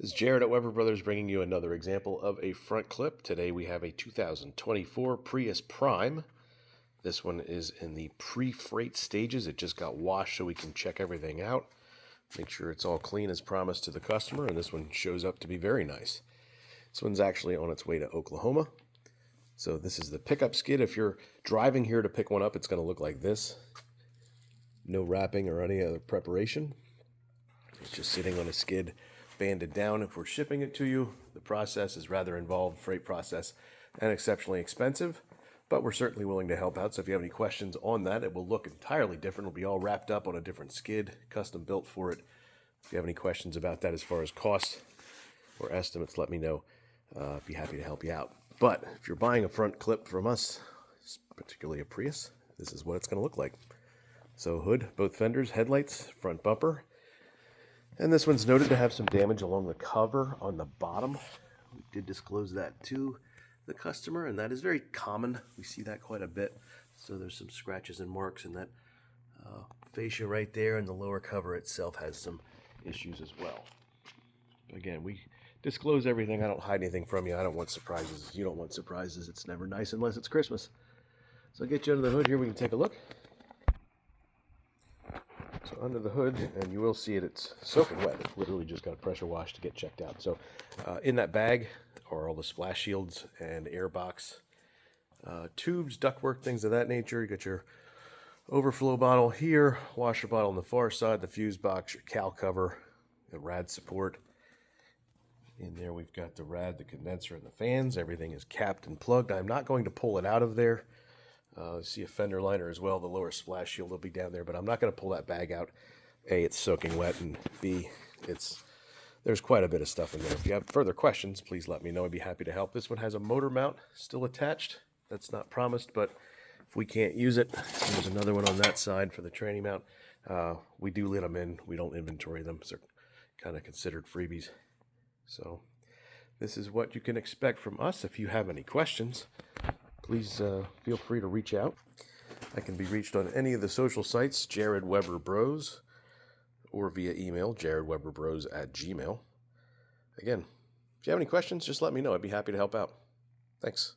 This is Jared at Weber Brothers bringing you another example of a front clip. Today we have a 2024 Prius Prime. This one is in the pre-freight stages. It just got washed so we can check everything out. Make sure it's all clean as promised to the customer, and this one shows up to be very nice. This one's actually on its way to Oklahoma. So this is the pickup skid. If you're driving here to pick one up, it's going to look like this. No wrapping or any other preparation. It's just sitting on a skid, banded down. If we're shipping it to you, the process is rather involved, freight process, and exceptionally expensive, but we're certainly willing to help out. So if you have any questions on that, it will look entirely different. It'll be all wrapped up on a different skid, custom built for it. If you have any questions about that as far as cost or estimates, let me know. I'd be happy to help you out. But if you're buying a front clip from us, particularly a Prius, this is what it's going to look like. So hood, both fenders, headlights, front bumper. And this one's noted to have some damage along the cover on the bottom. We did disclose that to the customer, and that is very common. We see that quite a bit. So there's some scratches and marks, and that fascia right there, and the lower cover itself has some issues as well. Again, we disclose everything. I don't hide anything from you. I don't want surprises. You don't want surprises. It's never nice unless it's Christmas. So I'll get you under the hood here. We can take a look. So under the hood, and you will see it, it's soaking wet. It literally just got a pressure wash to get checked out. So in that bag are all the splash shields and air box tubes, ductwork, things of that nature. You got your overflow bottle here, washer bottle on the far side, the fuse box, your cowl cover, the rad support. In there we've got the rad, the condenser, and the fans. Everything is capped and plugged. I'm not going to pull it out of there. See a fender liner as well. The lower splash shield will be down there, but I'm not going to pull that bag out. A, it's soaking wet, and B, there's quite a bit of stuff in there. If you have further questions, please let me know. I'd be happy to help. This one has a motor mount still attached. That's not promised, but if we can't use it, there's another one on that side for the tranny mount. We do let them in. We don't inventory them, so they're kind of considered freebies. So this is what you can expect from us. If you have any questions, please feel free to reach out. I can be reached on any of the social sites, JaredWeberBros, or via email, JaredWeberBros@gmail.com. Again, if you have any questions, just let me know. I'd be happy to help out. Thanks.